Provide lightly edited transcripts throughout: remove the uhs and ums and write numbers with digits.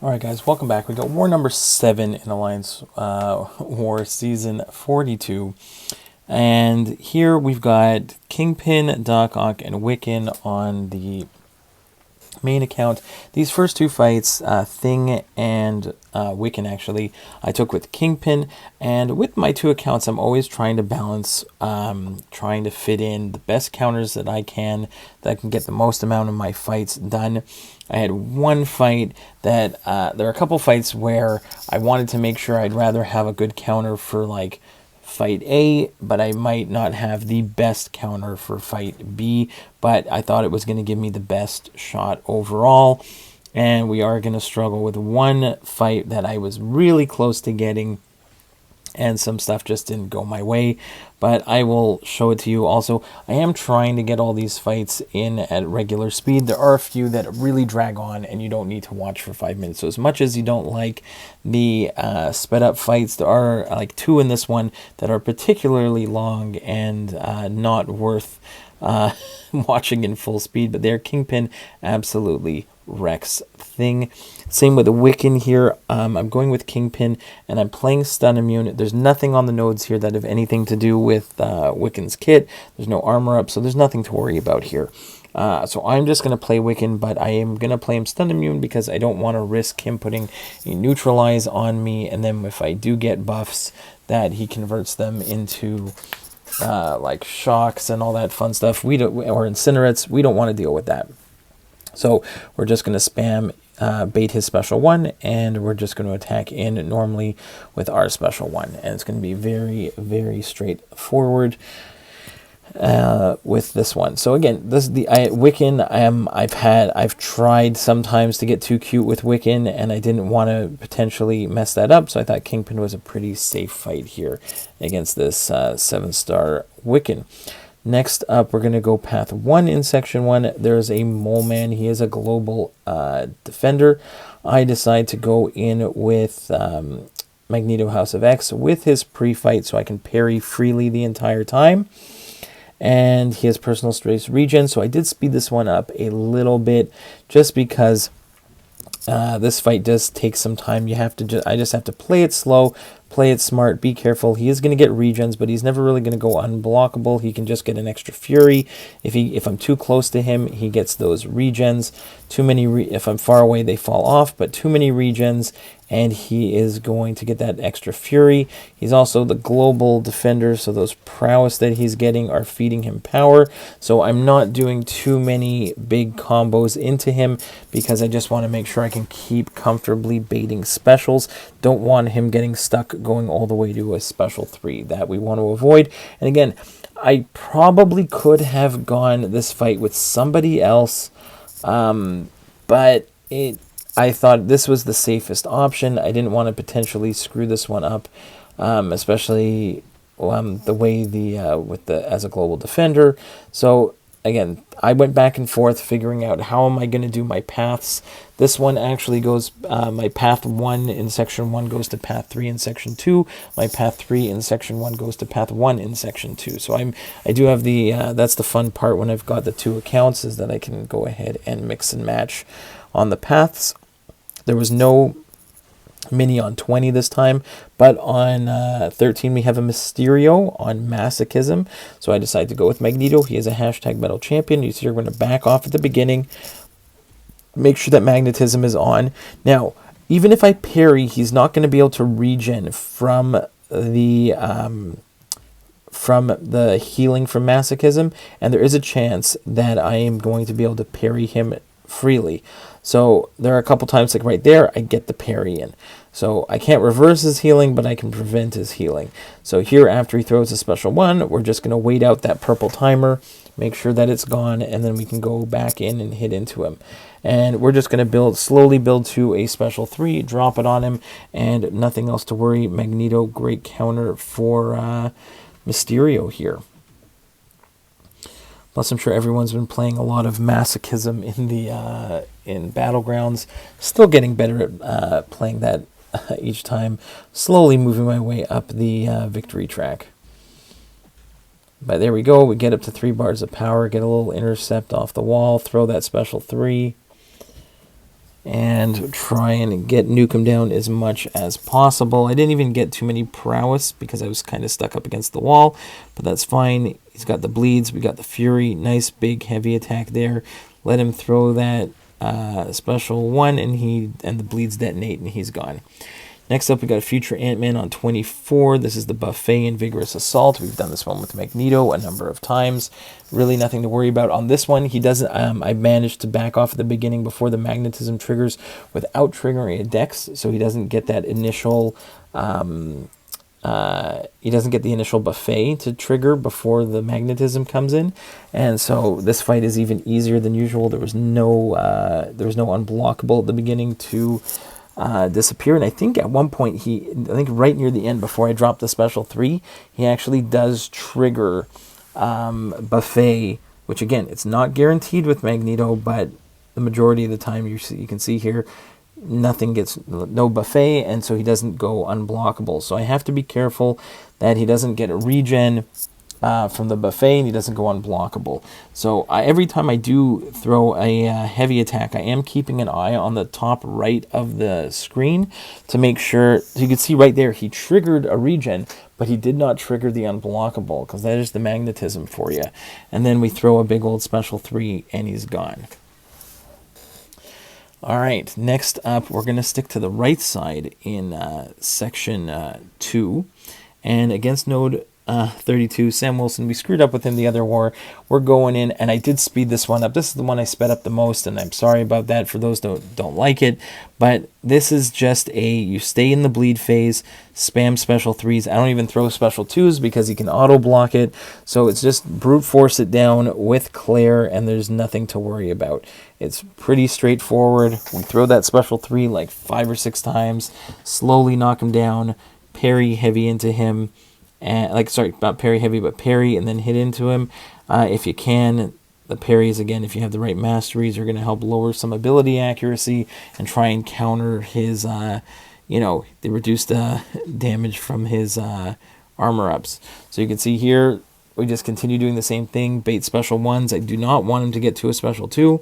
Alright guys, welcome back. We got war number 7 in Alliance War Season 42. And here we've got Kingpin, Oc, and Wiccan on the main account. These first two fights, Thing and Wiccan actually, I took with Kingpin. And with my two accounts, I'm always trying to balance, trying to fit in the best counters that I can get the most amount of my fights done. I had one fight that, there are a couple fights where I wanted to make sure I'd rather have a good counter for like fight A, but I might not have the best counter for fight B, but I thought it was going to give me the best shot overall. And we are going to struggle with one fight that I was really close to getting, and some stuff just didn't go my way, but I will show it to you. Also, I am trying to get all these fights in at regular speed. There are a few that really drag on and you don't need to watch for 5 minutes. So as much as you don't like the sped up fights, there are like two in this one that are particularly long and not worth watching in full speed, but their Kingpin absolutely wrecks Thing. Same with the Wiccan here. I'm going with Kingpin and I'm playing stun immune. There's nothing on the nodes here that have anything to do with Wiccan's kit. There's no armor up, so there's nothing to worry about here. So I'm just going to play Wiccan, but I am going to play him stun immune because I don't want to risk him putting a neutralize on me, and then if I do get buffs, that he converts them into like shocks and all that fun stuff. We don't, or incinerates. We don't want to deal with that. So we're just going to spam bait his special one, and we're just going to attack in normally with our special one, and it's going to be very, very straightforward with this one. So again, this is the Wiccan. I've tried sometimes to get too cute with Wiccan, and I didn't want to potentially mess that up. So I thought Kingpin was a pretty safe fight here against this 7-star Wiccan. Next up, we're going to go path 1 in section 1. There's a Moleman. He is a global defender. I decide to go in with Magneto House of X with his pre-fight so I can parry freely the entire time. And he has personal space regen, so I did speed this one up a little bit just because this fight does take some time. I just have to play it slow, play it smart, be careful. He is going to get regens, but he's never really going to go unblockable. He can just get an extra fury. If I'm too close to him, he gets those regens. If I'm far away, they fall off, but too many regens, and he is going to get that extra fury. He's also the global defender, so those prowess that he's getting are feeding him power. So I'm not doing too many big combos into him because I just want to make sure I can keep comfortably baiting specials. Don't want him getting stuck going all the way to a special 3 that we want to avoid. And again, I probably could have gone this fight with somebody else, but I thought this was the safest option. I didn't want to potentially screw this one up, especially the way as a global defender. So again, I went back and forth figuring out how am I going to do my paths. This one actually goes, my path 1 in section 1 goes to path 3 in section 2. My path 3 in section 1 goes to path 1 in section 2. So I do have the, that's the fun part when I've got the two accounts, is that I can go ahead and mix and match on the paths. There was no mini on 20 this time, but on 13 we have a Mysterio on Masochism. So I decided to go with Magneto. He is a hashtag metal champion. You see you're going to back off at the beginning. Make sure that magnetism is on. Now, even if I parry, he's not going to be able to regen from the healing from Masochism, and there is a chance that I am going to be able to parry him freely. So there are a couple times, like right there, I get the parry in. So I can't reverse his healing, but I can prevent his healing. So here, after he throws a special one, we're just going to wait out that purple timer, make sure that it's gone, and then we can go back in and hit into him. And we're just going to slowly build to a special 3, drop it on him, and nothing else to worry. Magneto, great counter for Mysterio here. Plus, I'm sure everyone's been playing a lot of Masochism in Battlegrounds. Still getting better at playing that each time. Slowly moving my way up the victory track. But there we go. We get up to 3 bars of power. Get a little intercept off the wall. Throw that special 3. and try and get Nuke him down as much as possible. I didn't even get too many prowess because I was kind of stuck up against the wall, but that's fine. He's got the bleeds, we got the fury, nice big heavy attack there. Let him throw that special one, and the bleeds detonate, and he's gone. Next up, we got a future Antman on 24. This is the Buffet and Vigorous Assault. We've done this one with Magneto a number of times. Really nothing to worry about on this one. He doesn't. I managed to back off at the beginning before the magnetism triggers without triggering a dex, so he doesn't get that initial. He doesn't get the initial buffet to trigger before the magnetism comes in, and so this fight is even easier than usual. There was no unblockable at the beginning to disappear, and I think at one point I think right near the end before I dropped the special 3, he actually does trigger buffet, which again, it's not guaranteed with Magneto, but the majority of the time you can see here nothing gets no buffet, and so he doesn't go unblockable. So I have to be careful that he doesn't get a regen from the buffet, and he doesn't go unblockable. So every time I do throw a heavy attack, I am keeping an eye on the top right of the screen to make sure. So you can see right there, he triggered a regen, but he did not trigger the unblockable, because that is the magnetism for you. And then we throw a big old special 3, and he's gone. All right, next up, we're going to stick to the right side in section 2. And against node 32, Sam Wilson, we screwed up with him the other war. We're going in, and I did speed this one up. This is the one I sped up the most, and I'm sorry about that for those that don't like it. But this is just you stay in the bleed phase, spam special 3s. I don't even throw special 2s because he can auto block it. So it's just brute force it down with Claire, and there's nothing to worry about. It's pretty straightforward. We throw that special 3 like 5 or 6 times, slowly knock him down, parry heavy into him. And not parry heavy, but parry and then hit into him if you can. The parries, again, if you have the right masteries, are going to help lower some ability accuracy and try and counter his, the reduced damage from his armor ups. So you can see here, we just continue doing the same thing, bait special 1s. I do not want him to get to a special 2.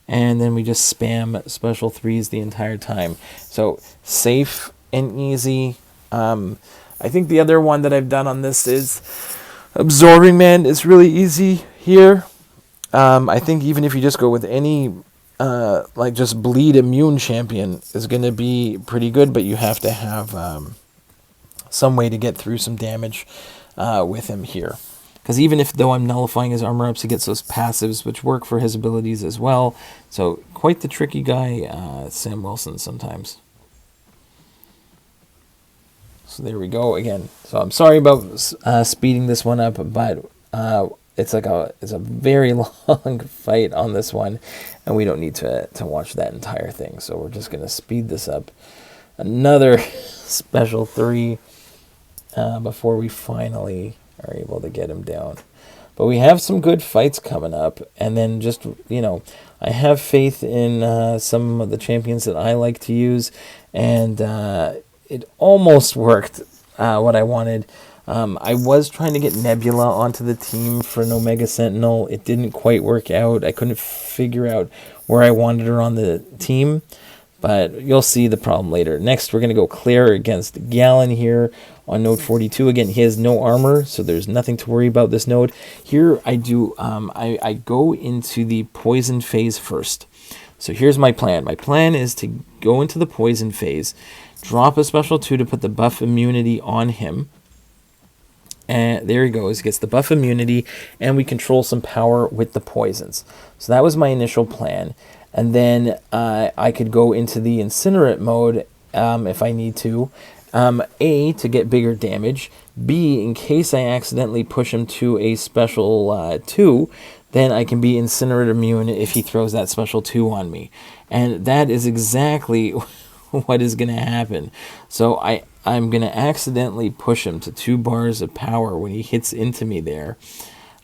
And then we just spam special 3s the entire time. So safe and easy. I think the other one that I've done on this is Absorbing Man is really easy here. I think even if you just go with any, just bleed immune champion is going to be pretty good, but you have to have some way to get through some damage with him here. Because even though I'm nullifying his armor ups, he gets those passives, which work for his abilities as well. So quite the tricky guy, Sam Wilson, sometimes. So there we go again. So I'm sorry about speeding this one up, but it's a very long fight on this one, and we don't need to watch that entire thing. So we're just gonna speed this up. Another special 3 before we finally are able to get him down. But we have some good fights coming up, and then just I have faith in some of the champions that I like to use, and it almost worked what I wanted. I was trying to get Nebula onto the team for an Omega Sentinel. It didn't quite work out. I couldn't figure out where I wanted her on the team, but you'll see the problem later. Next, we're going to go Claire against Galan here on node 42. Again, he has no armor, so there's nothing to worry about this node. Here I do, I go into the poison phase first. So here's my plan. My plan is to go into the poison phase, drop a special 2 to put the buff immunity on him. And there he goes. He gets the buff immunity, and we control some power with the poisons. So that was my initial plan. And then I could go into the incinerate mode if I need to. A, to get bigger damage. B, in case I accidentally push him to a special 2, then I can be incinerate immune if he throws that special 2 on me. And that is exactly what is going to happen. So I'm going to accidentally push him to 2 bars of power when he hits into me there.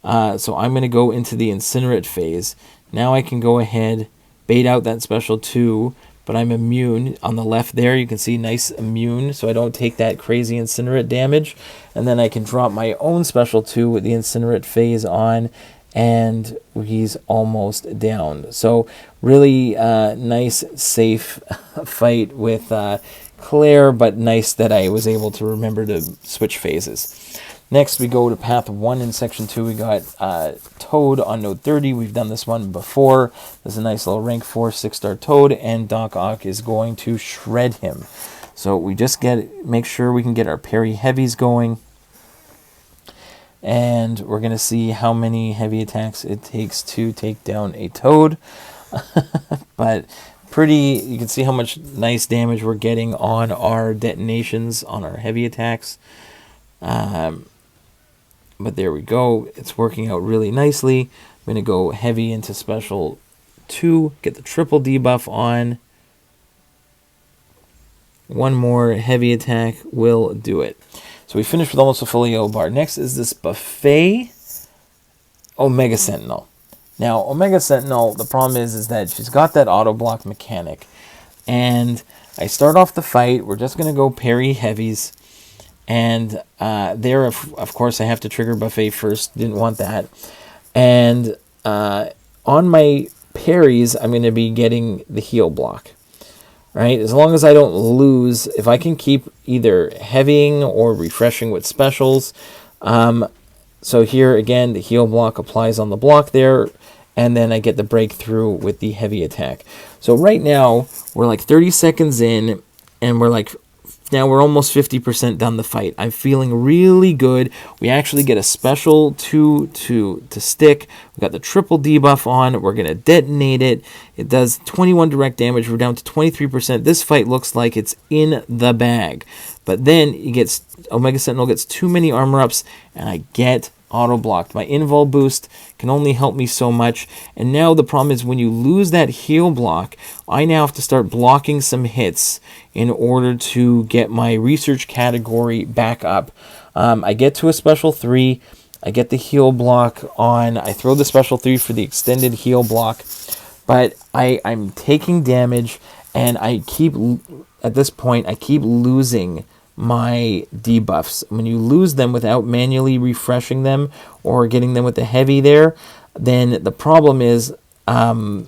So I'm going to go into the incinerate phase. Now I can go ahead, bait out that special 2, but I'm immune. On the left there, you can see nice immune, so I don't take that crazy incinerate damage. And then I can drop my own special 2 with the incinerate phase on, and he's almost down. So really nice, safe fight with Claire, but nice that I was able to remember to switch phases. Next, we go to Path 1 in Section 2. We got Toad on Node 30. We've done this one before. There's a nice little rank 4 6-star Toad, and Doc Ock is going to shred him. So we just make sure we can get our parry heavies going. And we're going to see how many heavy attacks it takes to take down a Toad. But you can see how much nice damage we're getting on our detonations, on our heavy attacks. But there we go. It's working out really nicely. I'm going to go heavy into Special 2, get the triple debuff on. One more heavy attack will do it. So we finished with almost a fully yellow bar. Next is this Buffet Omega Sentinel. Now, Omega Sentinel, the problem is that she's got that auto block mechanic. And I start off the fight. We're just going to go parry heavies. And there, of course, I have to trigger Buffet first. Didn't want that. And on my parries, I'm going to be getting the heal block. Right? As long as I don't lose, if I can keep either heavying or refreshing with specials. So here, again, the heal block applies on the block there. And then I get the breakthrough with the heavy attack. So right now, we're like 30 seconds in. And now we're almost 50% done the fight. I'm feeling really good. We actually get a special to stick. We got the triple debuff on. We're going to detonate it. It does 21 direct damage. We're down to 23%. This fight looks like it's in the bag. But then Omega Sentinel gets too many armor ups, and I get auto blocked. My invul boost can only help me so much. And now the problem is when you lose that heal block, I now have to start blocking some hits in order to get my research category back up. I get to a special 3. I get the heal block on. I throw the special 3 for the extended heal block. But I'm taking damage, and at this point, I keep losing my debuffs. When you lose them without manually refreshing them or getting them with the heavy there, then the problem is I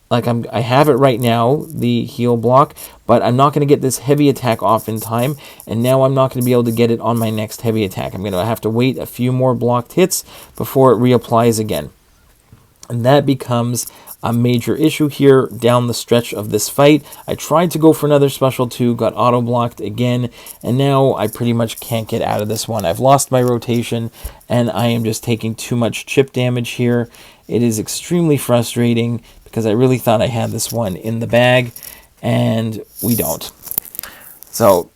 have it right now, the heal block, but I'm not going to get this heavy attack off in time, and now I'm not going to be able to get it on my next heavy attack. I'm going to have to wait a few more blocked hits before it reapplies again. And that becomes a major issue here down the stretch of this fight. I tried to go for another special 2, got auto blocked again, and now I pretty much can't get out of this one. I've lost my rotation, and I am just taking too much chip damage here. It is extremely frustrating because I really thought I had this one in the bag, and we don't. So,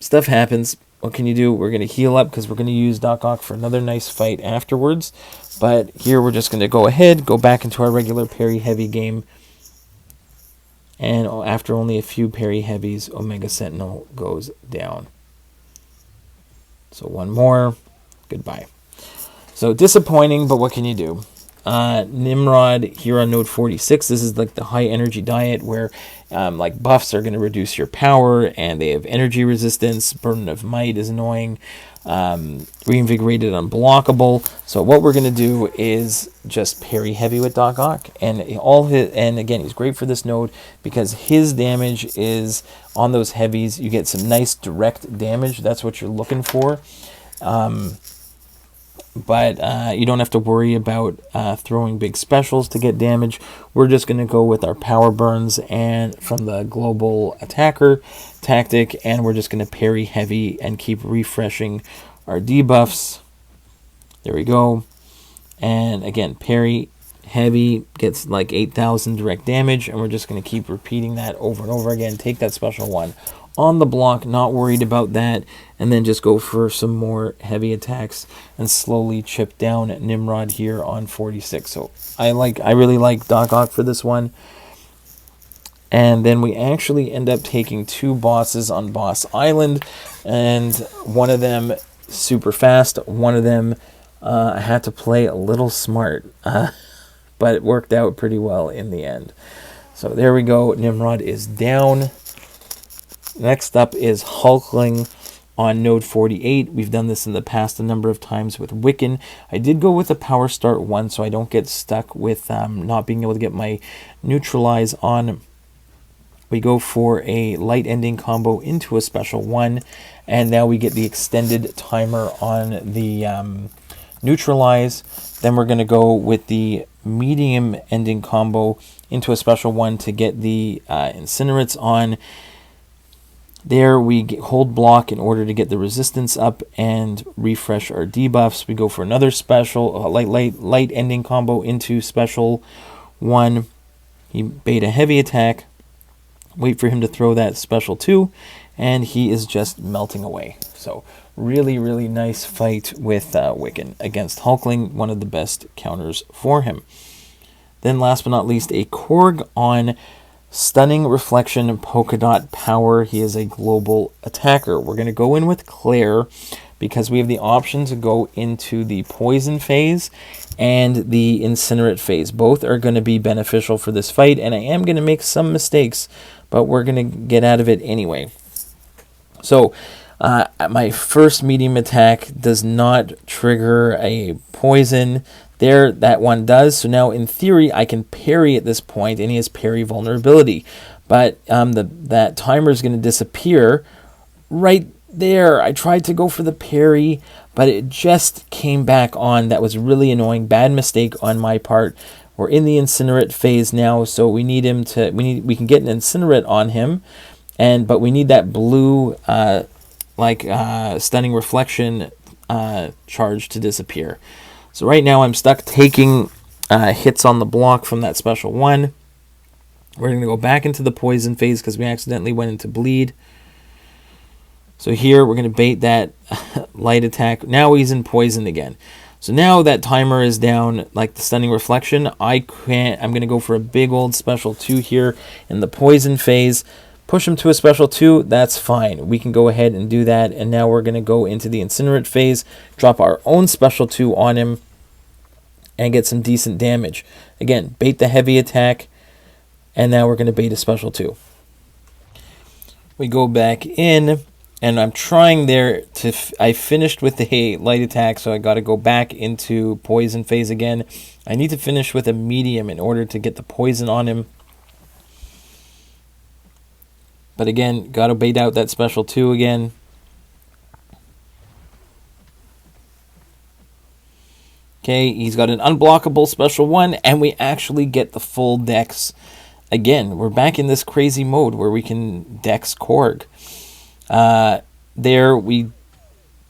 stuff happens. What can you do? We're going to heal up because we're going to use Doc Ock for another nice fight afterwards. But here we're just going to go back into our regular parry heavy game. And after only a few parry heavies, Omega Sentinel goes down. So one more. Goodbye. So disappointing, but what can you do? Nimrod here on node 46. This is like the high energy diet where buffs are going to reduce your power, and they have energy resistance. Burden of Might is annoying. Reinvigorated unblockable. So what we're going to do is just parry heavy with Doc Ock, and again, he's great for this node because his damage is on those heavies. You get some nice direct damage. That's what you're looking for. But you don't have to worry about throwing big specials to get damage. We're just going to go with our power burns and from the global attacker tactic, and we're just going to parry heavy and keep refreshing our debuffs. There we go. And again, parry heavy gets like 8,000 direct damage, and we're just going to keep repeating that over and over again. Take that special one on the block, not worried about that, and then just go for some more heavy attacks and slowly chip down at Nimrod here on 46. So I really like Doc Ock for this one. And then we actually end up taking 2 bosses on Boss Island, and one of them super fast, one of them I had to play a little smart, but it worked out pretty well in the end. So there we go, Nimrod is down. Next up is Hulkling, on node 48. We've done this in the past a number of times with Wiccan. I did go with a power start 1 so I don't get stuck with not being able to get my neutralize on. We go for a light ending combo into a special 1, and now we get the extended timer on the neutralize. Then we're going to go with the medium ending combo into a special 1 to get the incinerates on. There we hold block in order to get the resistance up and refresh our debuffs. We go for another special light ending combo into special 1. He bait a heavy attack. Wait for him to throw that special 2, and he is just melting away. So really, really nice fight with Wiccan against Hulkling, one of the best counters for him. Then last but not least, a Korg on Stunning Reflection Polka Dot Power. He is a global attacker. We're going to go in with Claire because we have the option to go into the poison phase and the incinerate phase. Both are going to be beneficial for this fight, and I am going to make some mistakes, but we're going to get out of it anyway. So my first medium attack does not trigger a poison. There, that one does. So now, in theory, I can parry at this point, and he has parry vulnerability. But that timer is going to disappear right there. I tried to go for the parry, but it just came back on. That was really annoying. Bad mistake on my part. We're in the incinerate phase now, so we need him to. We can get an incinerate on him, but we need that blue stunning reflection charge to disappear. So right now I'm stuck taking hits on the block from that special 1. We're going to go back into the poison phase because we accidentally went into bleed. So here we're going to bait that light attack. Now he's in poison again. So now that timer is down, like the stunning reflection, I'm going to go for a big old special 2 here in the poison phase. Push him to a special 2, that's fine. We can go ahead and do that. And now we're going to go into the incinerate phase, drop our own special 2 on him, and get some decent damage. Again, bait the heavy attack, and now we're going to bait a special 2. We go back in, and I'm trying there to... I finished with the light attack, so I got to go back into poison phase again. I need to finish with a medium in order to get the poison on him. But again, got to bait out that special 2 again. Okay, he's got an unblockable special 1, and we actually get the full dex. Again, we're back in this crazy mode where we can dex Korg. There, we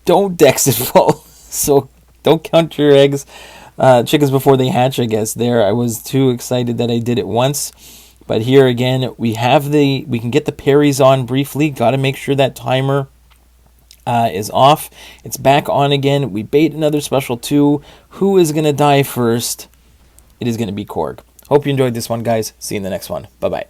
don't dex it full, so don't count your eggs. Chickens before they hatch, I guess. There, I was too excited that I did it once. But here again, we can get the parries on briefly. Got to make sure that timer is off. It's back on again. We bait another special 2. Who is going to die first? It is going to be Korg. Hope you enjoyed this one, guys. See you in the next one. Bye-bye.